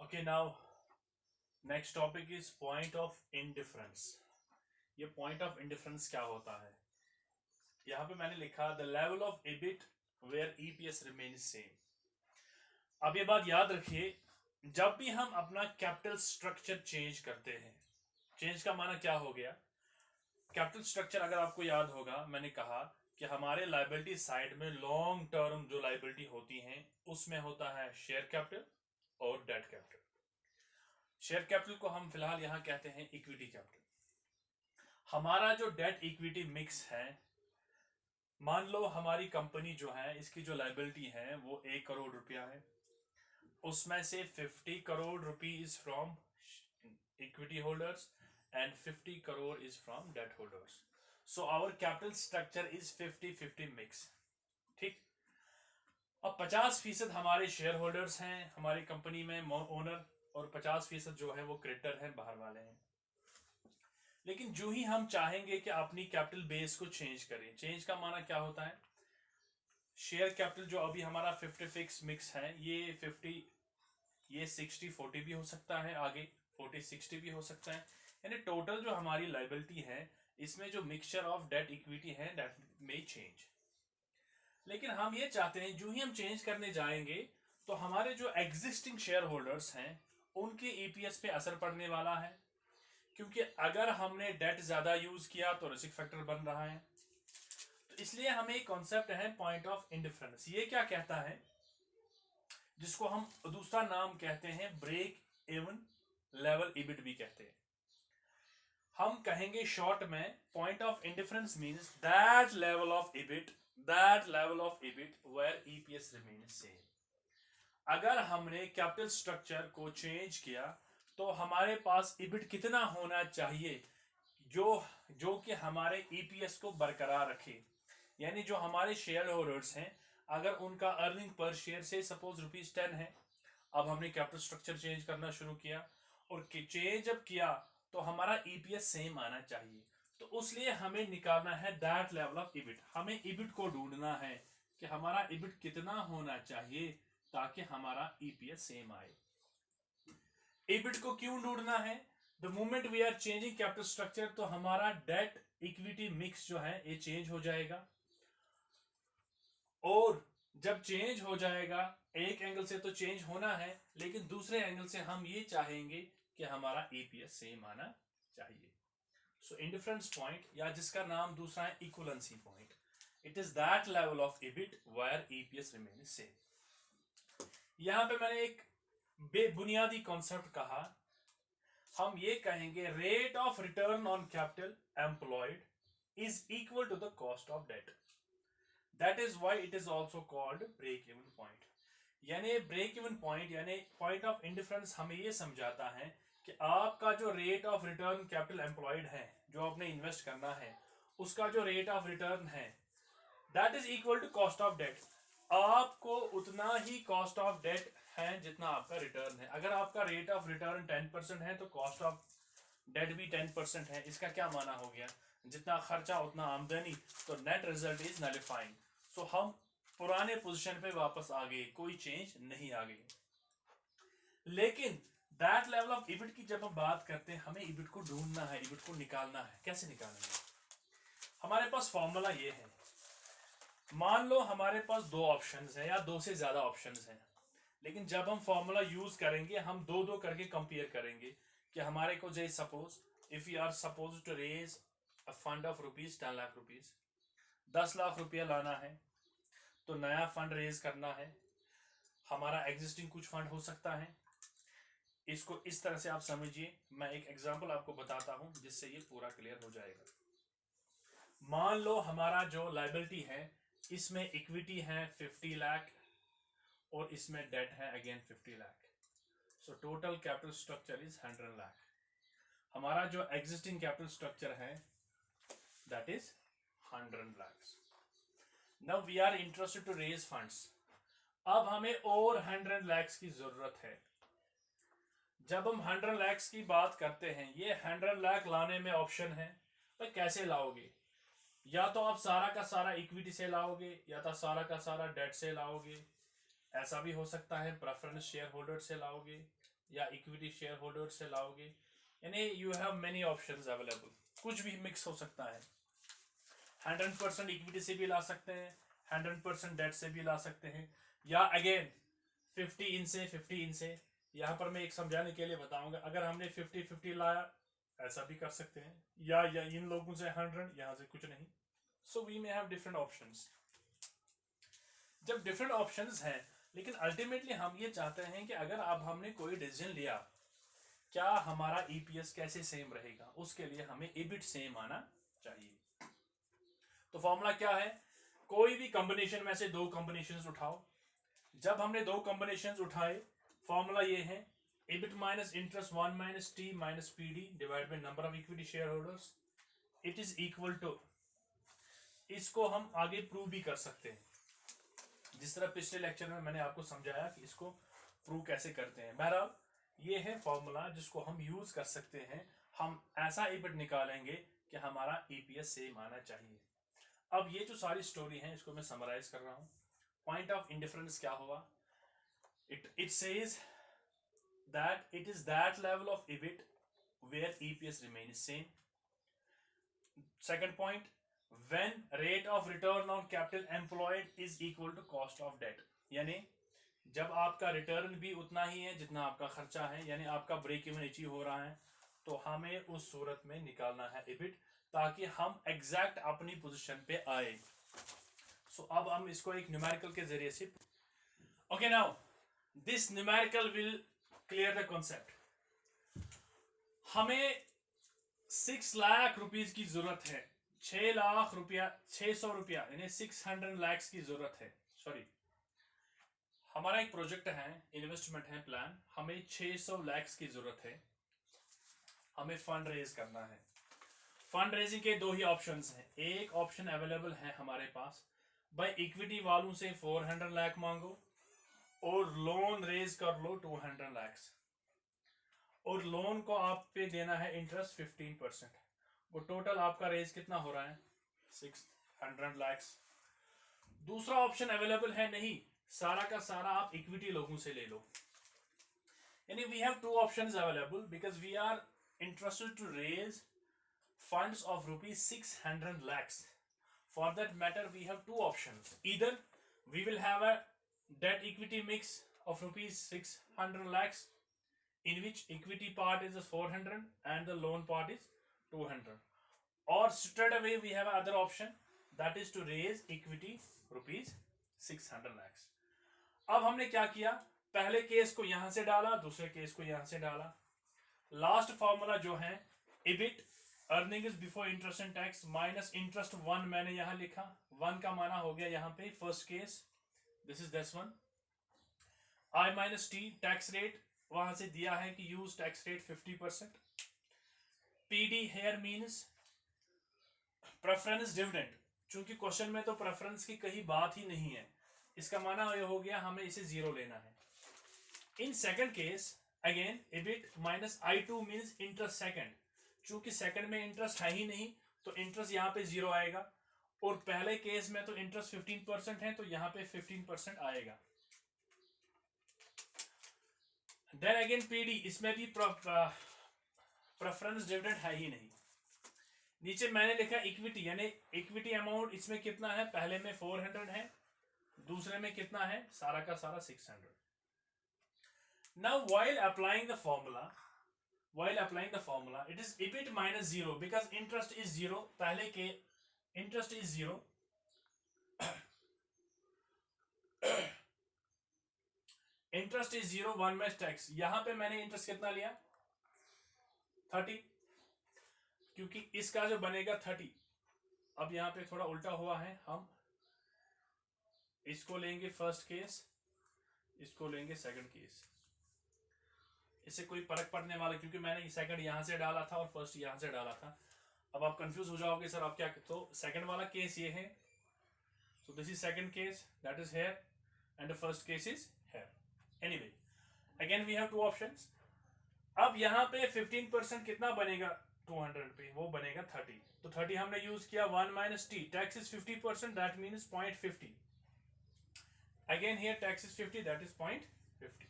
Okay, now next topic is point of indifference. ये point of indifference क्या होता है? यहाँ पे मैंने लिखा the level of EBIT where EPS remains same. अब ये बात याद रखिए, जब भी हम अपना कैपिटल स्ट्रक्चर चेंज करते हैं, चेंज का माना क्या हो गया? कैपिटल स्ट्रक्चर अगर आपको याद होगा, मैंने कहा कि हमारे लाइबिलिटी साइड में लॉन्ग टर्म जो लाइबिलिटी होती हैं उसमें होता है शेयर कैपिटल और डेट कैपिटल। शेयर कैपिटल को हम फिलहाल यहां कहते हैं इक्विटी कैपिटल। हमारा जो डेट इक्विटी मिक्स है, मान लो हमारी कंपनी जो है इसकी जो लाइबिलिटी है वो 1 करोड़ रुपया है, उसमें से 50 crore rupees from equity holders and 50 crore is from debt holders. So our capital structure is 50-50 mix. ठीक। अब 50% हमारे शेयर होल्डर्स हैं हमारी कंपनी में ओनर, और 50% जो है वो क्रेडिटर हैं, बाहर वाले हैं। लेकिन जो ही हम चाहेंगे कि अपनी कैपिटल बेस को चेंज करें, चेंज का माना क्या होता है? शेयर कैपिटल जो अभी हमारा 50 फिक्स मिक्स है, ये 50, ये 60-40 भी हो सकता है, आगे 40-60 भी हो सकता है, यानी टोटल जो हमारी लाइबिलिटी है इसमें जो मिक्सचर ऑफ डेट इक्विटी है दैट मे चेंज। लेकिन हम ये चाहते हैं जो ही हम चेंज करने जाएंगे तो हमारे जो एग्जिस्टिंग शेयर होल्डर्स हैं उनके ईपीएस पे असर पड़ने वाला है, क्योंकि अगर हमने डेट ज्यादा यूज किया तो रिस्क फैक्टर बन रहा है। तो इसलिए हमें एक कॉन्सेप्ट है पॉइंट ऑफ इंडिफरेंस। ये क्या कहता है, जिसको हम दूसरा नाम कहते हैं ब्रेक इवन लेवल इबिट भी कहते हैं। हम कहेंगे शॉर्ट में point of indifference means that level of EBIT where EPS remains same. अगर हमने कैपिटल स्ट्रक्चर को चेंज किया तो हमारे पास इबिट कितना होना चाहिए जो कि हमारे ईपीएस को बरकरार रखे। यानी जो हमारे शेयर होल्डर्स हैं, अगर उनका अर्निंग पर शेयर से सपोज ₹10 है, अब हमने कैपिटल स्ट्रक्चर चेंज करना शुरू किया और चेंज जब किया तो हमारा ईपीएस सेम आना चाहिए। तो उसलिए हमें निकालना है दैट लेवल ऑफ इबिट। हमें इबिट को ढूंढना है कि हमारा इबिट कितना होना चाहिए ताकि हमारा ईपीएस सेम आए। इबिट को क्यों ढूंढना है? The moment we are changing capital structure तो हमारा डेट इक्विटी मिक्स जो है ये चेंज हो जाएगा, और जब चेंज हो जाएगा एक एंगल से तो चेंज होना है, लेकिन दूसरे एंगल से हम ये चाहेंगे कि हमारा ईपीएस सेम आना चाहिए। सो इंडिफरेंस पॉइंट, या जिसका नाम दूसरा है equivalency point, it is that level of EBIT where EPS remain same. यहां पे मैंने एक बेबुनियादी कॉन्सेप्ट कहा, हम ये कहेंगे rate of return on capital employed is equal to the cost of debt. That is why it is also called break even point. यानी break even point यानी पॉइंट ऑफ इंडिफरेंस हमें ये समझाता है कि आपका जो rate of return capital employed है, जो आपने इन्वेस्ट करना है, उसका जो रेट ऑफ रिटर्न है that is equal to cost of debt. आपको उतना ही कॉस्ट ऑफ डेट है जितना आपका रिटर्न है। अगर आपका रेट ऑफ रिटर्न 10% है तो कॉस्ट ऑफ डेट भी 10% है। इसका क्या माना हो गया, जितना खर्चा उतना आमदनी, तो नेट रिजल्ट इज नलिफाइंग। सो हम पुराने पोजीशन पे वापस आ गए, कोई चेंज नहीं आ गई। लेकिन दैट लेवल ऑफ इबिट की जब हम बात करते हैं, हमें इबिट को ढूंढना है, इबिट को निकालना है। कैसे निकालेंगे? हमारे पास फॉर्मूला ये है, मान लो हमारे पास 2 ऑप्शंस हैं या 2 से ज्यादा ऑप्शंस हैं, लेकिन जब हम फॉर्मूला यूज करेंगे हम 2-2 करके कंपेयर करेंगे कि हमारे को जैसे suppose if you are suppose to raise a fund of ₹10 lakh, 10 lakh रुपया लाना है, तो नया फंड रेज करना है। हमारा एग्जिस्टिंग कुछ फंड हो सकता है। इसको इस तरह से आप समझिए, मैं एक एग्जांपल आपको बताता हूं जिससे ये पूरा क्लियर हो जाएगा। मान लो हमारा जो लायबिलिटी है इसमें इक्विटी है 50 लाख और इसमें डेट है again 50 lakh. So total capital structure is 100 lakh. हमारा जो एग्जिस्टिंग कैपिटल स्ट्रक्चर है that is 100 lakh. Now we are interested to raise funds. अब हमें और 100 लाख की जरूरत है। जब हम 100 लाख की बात करते हैं, ये 100 लाख लाने में ऑप्शन है, तो कैसे लाओगे? या तो आप सारा का सारा इक्विटी से लाओगे या तो सारा का सारा डेट से लाओगे। ऐसा भी हो सकता है प्रेफरेंस शेयर होल्डर से लाओगे या इक्विटी शेयर होल्डर से लाओगे, यानी you have many options available, कुछ भी मिक्स हो सकता है। 100% इक्विटी से भी ला सकते हैं, 100% डेट से भी ला सकते हैं, या अगेन 50 इन से 50 इन से। यहाँ पर मैं एक समझाने के लिए बताऊंगा, अगर हमने 50-50 लाया ऐसा भी कर सकते हैं, या इन लोगों से 100, यहाँ से कुछ नहीं। So we may have different options. जब डिफरेंट ऑप्शंस हैं, लेकिन अल्टीमेटली हम ये चाहते हैं कि अगर अब हमने कोई डिसीजन लिया, क्या हमारा ईपीएस कैसे सेम रहेगा, उसके लिए हमें EBIT सेम आना चाहिए। तो फॉर्मूला क्या है, कोई भी कॉम्बिनेशन में से दो कॉम्बिनेशंस उठाओ। जब हमने दो कॉम्बिनेशंस उठाए, फॉर्मूला ये है EBIT minus interest 1 minus T minus PD divide by number of equity share holders, it is equal to, इसको हम आगे प्रूव भी कर सकते हैं, जिस तरह पिछले लेक्चर में मैंने आपको समझाया कि इसको प्रूव कैसे करते हैं। बहरहाल ये है फॉर्मूला जिसको हम यूज कर सकते हैं, हम ऐसा EBIT निकालेंगे कि हमारा EPS सेम आना चाहिए। अब ये जो सारी स्टोरी है इसको मैं समराइज कर रहा हूं। पॉइंट ऑफ इंडिफरेंस क्या हुआ, it says that it is that level of EBIT where EPS remains same. Second point, when rate of return on capital employed is equal to cost of debt, यानी जब आपका return भी उतना ही है जितना आपका खर्चा है, यानी आपका ब्रेक इवन अचीव हो रहा है, तो हमें उस सूरत में निकालना है EBIT, ताकि हम एग्जैक्ट अपनी पोजीशन पे आए। सो अब हम इसको एक न्यूमेरिकल के जरिए से, okay now this numerical will clear the concept. हमें 6 लाख रुपीस की जरूरत है, 6 लाख रुपया, 600 रुपया यानी 600 lakhs की जरूरत है। सॉरी, हमारा एक प्रोजेक्ट है, इन्वेस्टमेंट है प्लान, हमें 600 lakhs की जरूरत है, हमें फंड रेज करना है। फंड रेजिंग के दो ही ऑप्शंस हैं। एक ऑप्शन अवेलेबल है हमारे पास, भाई इक्विटी वालों से 400 लाख मांगो और लोन रेज कर लो 200 lakhs, और लोन को आप पे देना है इंटरेस्ट 15%। वो टोटल आपका रेज कितना हो रहा है, 600 lakhs। दूसरा ऑप्शन अवेलेबल है नहीं, सारा का सारा आप इक्विटी लोगों से ले लो, यानी we have two options available because we are interested to raise funds of rupees 600 lakhs. For that matter, we have two options. Either we will have a debt equity mix of rupees 600 lakhs, in which equity part is 400 and the loan part is 200, or straight away we have another option, that is to raise equity rupees 600 lakhs. अब हमने क्या किया, पहले case को यहां से डाला, दूसरे केस को यहां से डाला। लास्ट फॉर्मूला जो है EBIT earning is before interest and tax minus interest 1 मैंने यहां लिखा, 1 का माना हो गया यहां पे first case, this is this one. I minus T tax rate वहां से दिया है कि use tax rate 50%। PD here means preference dividend, चूंकि क्वेश्चन में तो प्रेफरेंस की कहीं बात ही नहीं है, इसका माना ये हो गया हमें इसे 0 लेना है। In second case again EBIT minus I2 means interest second, चूंकि सेकंड में इंटरेस्ट है ही नहीं तो इंटरेस्ट यहाँ पे 0 आएगा, और पहले केस में तो इंटरेस्ट 15% है तो यहाँ पे 15% आएगा। देन अगेन PD, इसमें भी प्रेफरेंस डिविडेंड है ही नहीं। नीचे मैंने लिखा इक्विटी, यानी इक्विटी अमाउंट इसमें कितना है, पहले में 400 है, दूसरे में कितना है, सारा का सारा 600। Now while applying the formula it is EBIT minus 0 because interest is 0, पहले के interest is 0 इंटरेस्ट इज 0 1 में टैक्स, यहां पे मैंने इंटरेस्ट कितना लिया 30, क्योंकि इसका जो बनेगा 30। अब यहां पे थोड़ा उल्टा हुआ है, हम इसको लेंगे फर्स्ट केस, इसको लेंगे सेकंड केस, इससे कोई फर्क पड़ने वाला, क्योंकि मैंने सेकंड यहां से डाला था और फर्स्ट यहां से डाला था। अब आप कंफ्यूज हो जाओगे सर आप क्या, तो सेकंड वाला केस ये है, so this is second case that is here and the first case is here. Anyway again we have two options. अब यहाँ पे 15% कितना बनेगा 200 पे, वो बनेगा 30, तो 30 हमने यूज किया 1 minus T, tax is 50%, that means 0.50, again here tax is 50, that is 0.50।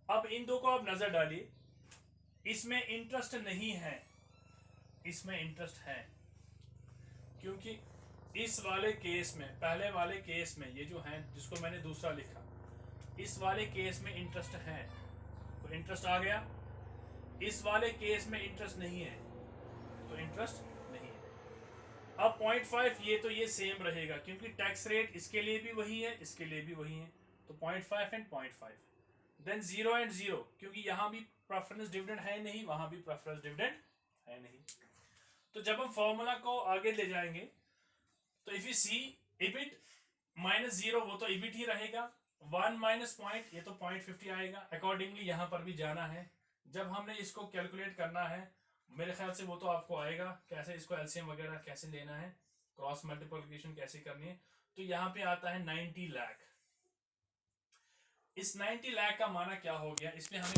अब इन दो को आप नजर डालिए, इसमें इंटरेस्ट नहीं है, इसमें इंटरेस्ट है, क्योंकि इस वाले केस में, पहले वाले केस में, ये जो है जिसको मैंने दूसरा लिखा, इस वाले केस में इंटरेस्ट है, तो इंटरेस्ट आ गया। इस वाले केस में इंटरेस्ट नहीं है, तो इंटरेस्ट नहीं है। अब 0.5 ये तो ये सेम रहेगा, क्योंकि टैक्स रेट इसके लिए भी वही है, इसके लिए भी वही है, तो 0.5 एंड 0.5। देन 0 एंड 0, क्योंकि यहां भी प्रेफरेंस डिविडेंड है नहीं, वहां भी प्रेफरेंस डिविडेंड है नहीं। तो जब हम फॉर्मूला को आगे ले जाएंगे, तो if you see EBIT minus 0, वो तो इबिट ही रहेगा। 1 माइनस पॉइंट, ये तो 0.50 आएगा। अकॉर्डिंगली यहां पर भी जाना है, जब हमने इसको कैलकुलेट करना है, मेरे ख्याल से वो तो आपको आएगा, कैसे इसको एलसीएम वगैरह कैसे लेना है, क्रॉस मल्टीप्लिकेशन कैसे करनी है। तो यहाँ पे आता है 90 लाख। इस 90 लाख का माना क्या हो गया, इसमें हमें